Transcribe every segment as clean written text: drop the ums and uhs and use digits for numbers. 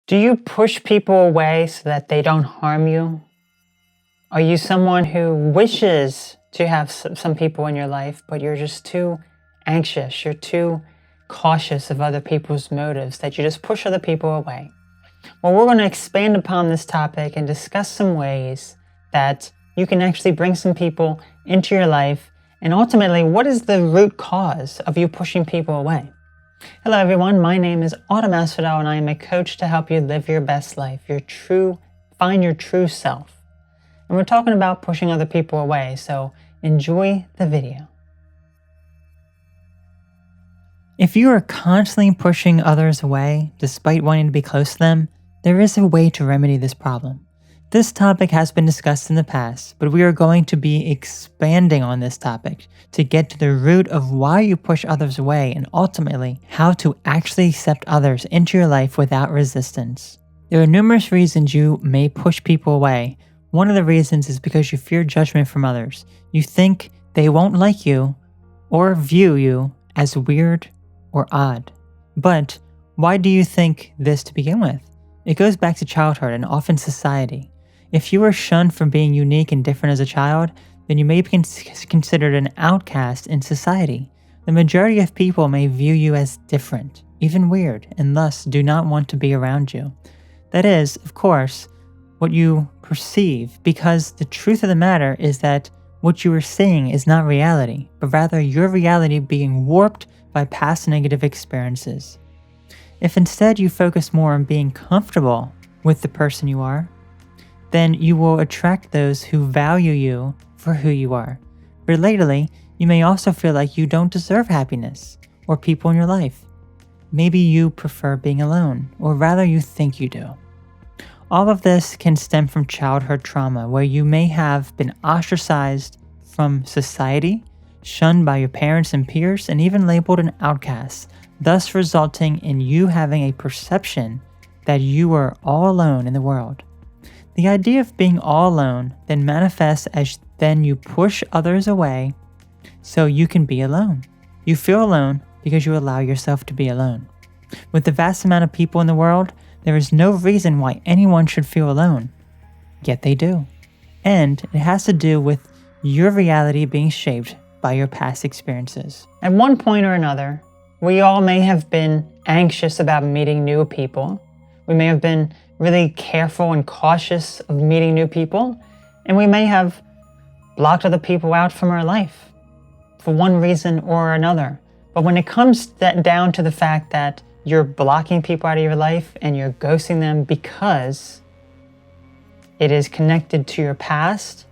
Do you push people away so that they don't harm you? Are you someone who wishes to have some people in your life, but you're just too anxious, you're too cautious of other people's motives that you just push other people away? Well, we're going to expand upon this topic and discuss some ways that you can actually bring some people into your life, and ultimately, what is the root cause of you pushing people away? Hello everyone, my name is Autumn Asphodel and I am a coach to help you live your best life, find your true self. And we're talking about pushing other people away, so enjoy the video. If you are constantly pushing others away, despite wanting to be close to them, there is a way to remedy this problem. This topic has been discussed in the past, but we are going to be expanding on this topic to get to the root of why you push others away and ultimately how to actually accept others into your life without resistance. There are numerous reasons you may push people away. One of the reasons is because you fear judgment from others. You think they won't like you or view you as weird or odd. But why do you think this to begin with? It goes back to childhood and often society. If you were shunned for being unique and different as a child, then you may be considered an outcast in society. The majority of people may view you as different, even weird, and thus do not want to be around you. That is, of course, what you perceive, because the truth of the matter is that what you are seeing is not reality, but rather your reality being warped by past negative experiences. If instead you focus more on being comfortable with the person you are, then you will attract those who value you for who you are. Relatedly, you may also feel like you don't deserve happiness or people in your life. Maybe you prefer being alone, or rather you think you do. All of this can stem from childhood trauma, where you may have been ostracized from society, shunned by your parents and peers, and even labeled an outcast, thus resulting in you having a perception that you are all alone in the world. The idea of being all alone then manifests as then you push others away so you can be alone. You feel alone because you allow yourself to be alone. With the vast amount of people in the world, there is no reason why anyone should feel alone. Yet they do. And it has to do with your reality being shaped by your past experiences. At one point or another, we all may have been anxious about meeting new people. We may have been really careful and cautious of meeting new people, and we may have blocked other people out from our life for one reason or another. But when it comes down to the fact that you're blocking people out of your life and you're ghosting them because it is connected to your past,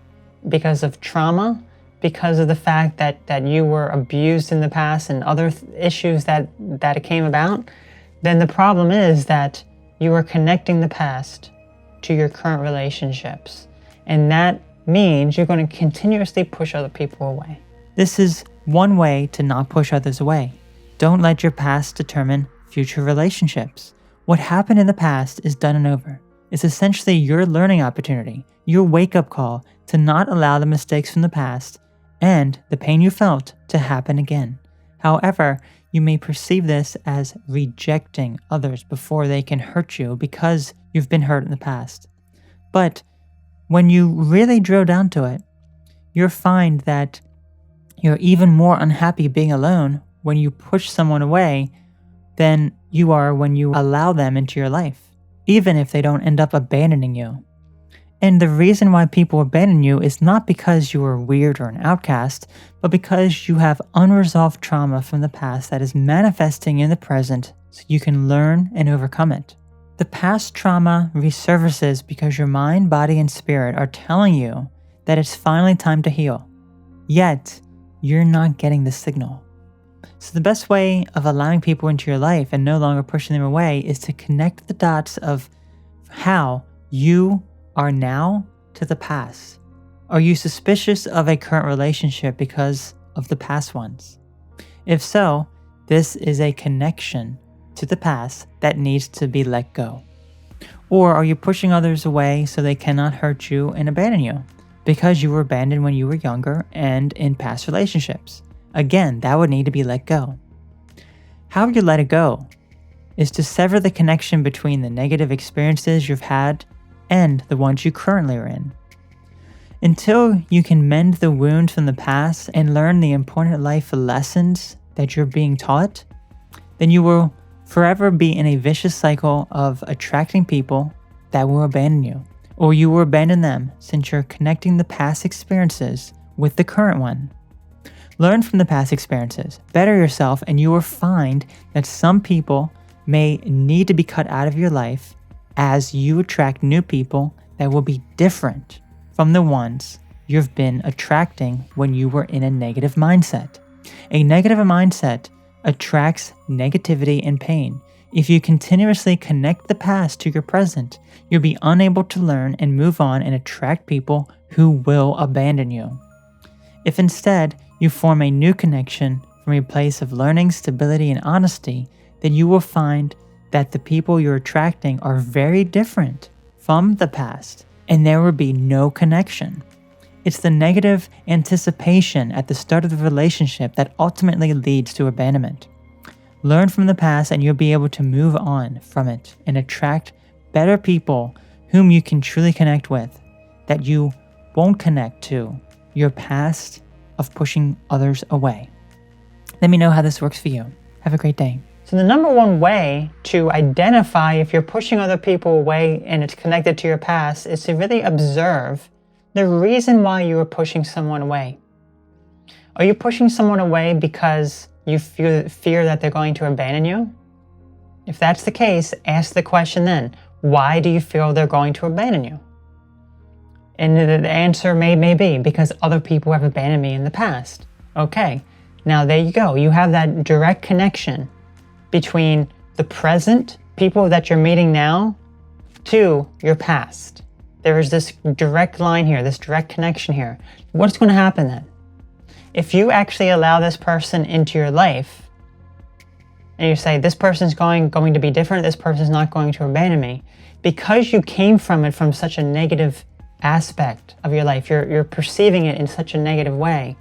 because of trauma, because of the fact that you were abused in the past and other issues that came about, then the problem is that you are connecting the past to your current relationships. And that means you're going to continuously push other people away. This is one way to not push others away. Don't let your past determine future relationships. What happened in the past is done and over. It's essentially your learning opportunity, your wake-up call to not allow the mistakes from the past and the pain you felt to happen again. However, you may perceive this as rejecting others before they can hurt you because you've been hurt in the past. But when you really drill down to it, you'll find that you're even more unhappy being alone when you push someone away than you are when you allow them into your life, even if they don't end up abandoning you. And the reason why people abandon you is not because you are weird or an outcast, but because you have unresolved trauma from the past that is manifesting in the present so you can learn and overcome it. The past trauma resurfaces because your mind, body, and spirit are telling you that it's finally time to heal. Yet, you're not getting the signal. So the best way of allowing people into your life and no longer pushing them away is to connect the dots of how you are now to the past. Are you suspicious of a current relationship because of the past ones? If so, this is a connection to the past that needs to be let go. Or are you pushing others away so they cannot hurt you and abandon you because you were abandoned when you were younger and in past relationships? Again, that would need to be let go. How do you let it go? is to sever the connection between the negative experiences you've had and the ones you currently are in. Until you can mend the wounds from the past and learn the important life lessons that you're being taught, then you will forever be in a vicious cycle of attracting people that will abandon you, or you will abandon them since you're connecting the past experiences with the current one. Learn from the past experiences, better yourself, and you will find that some people may need to be cut out of your life as you attract new people that will be different from the ones you've been attracting when you were in a negative mindset. A negative mindset attracts negativity and pain. If you continuously connect the past to your present, you'll be unable to learn and move on and attract people who will abandon you. If instead you form a new connection from a place of learning, stability, and honesty, then you will find that the people you're attracting are very different from the past, and there will be no connection. It's the negative anticipation at the start of the relationship that ultimately leads to abandonment. Learn from the past and you'll be able to move on from it and attract better people whom you can truly connect with, that you won't connect to your past of pushing others away. Let me know how this works for you. Have a great day. So the number one way to identify if you're pushing other people away and it's connected to your past is to really observe the reason why you are pushing someone away. Are you pushing someone away because you fear that they're going to abandon you? If that's the case, ask the question then, why do you feel they're going to abandon you? And the answer may be because other people have abandoned me in the past. Okay, now there you go. You have that direct connection between the present people that you're meeting now to your past. There is this direct line here, this direct connection here. What's going to happen then? If you actually allow this person into your life, and you say, this person's going to be different, this person's not going to abandon me, because you came from it from such a negative aspect of your life, you're perceiving it in such a negative way,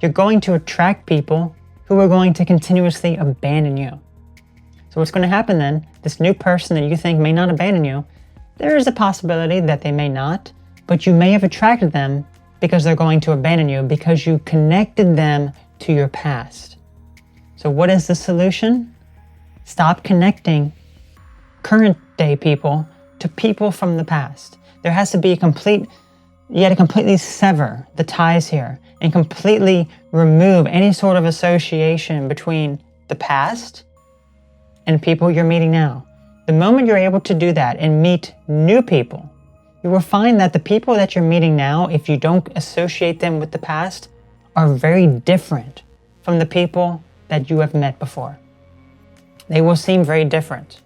you're going to attract people who are going to continuously abandon you. So what's going to happen then, this new person that you think may not abandon you, there is a possibility that they may not, but you may have attracted them because they're going to abandon you because you connected them to your past. So what is the solution? Stop connecting current day people to people from the past. There has to be you had to completely sever the ties here and completely remove any sort of association between the past and people you're meeting now. The moment you're able to do that and meet new people, you will find that the people that you're meeting now, if you don't associate them with the past, are very different from the people that you have met before. They will seem very different.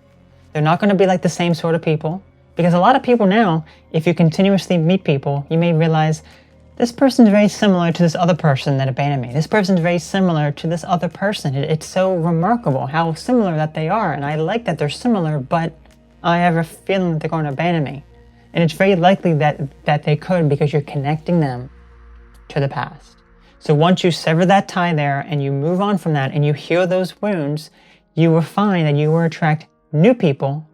They're not going to be like the same sort of people, because a lot of people now, if you continuously meet people, you may realize this person's very similar to this other person that abandoned me. This person's very similar to this other person. It's so remarkable how similar that they are. And I like that they're similar, but I have a feeling that they're going to abandon me. And it's very likely that they could because you're connecting them to the past. So once you sever that tie there and you move on from that and you heal those wounds, you will find that you will attract new people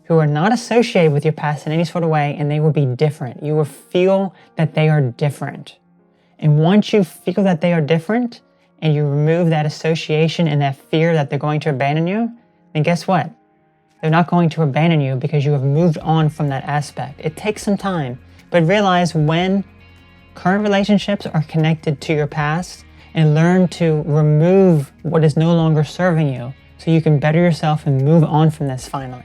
who are not associated with your past in any sort of way, and they will be different. You will feel that they are different. And once you feel that they are different, and you remove that association and that fear that they're going to abandon you, then guess what? They're not going to abandon you because you have moved on from that aspect. It takes some time, but realize when current relationships are connected to your past, and learn to remove what is no longer serving you so you can better yourself and move on from this finally.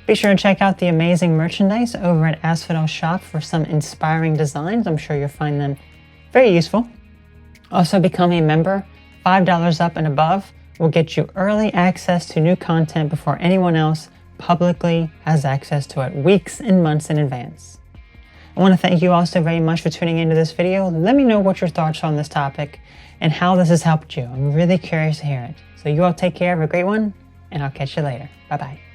Be sure to check out the amazing merchandise over at Asphodel Shop for some inspiring designs. I'm sure you'll find them very useful. Also, become a member. $5 up and above will get you early access to new content before anyone else publicly has access to it weeks and months in advance. I want to thank you all so very much for tuning into this video. Let me know what your thoughts are on this topic and how this has helped you. I'm really curious to hear it. So you all take care, have a great one, and I'll catch you later. Bye-bye.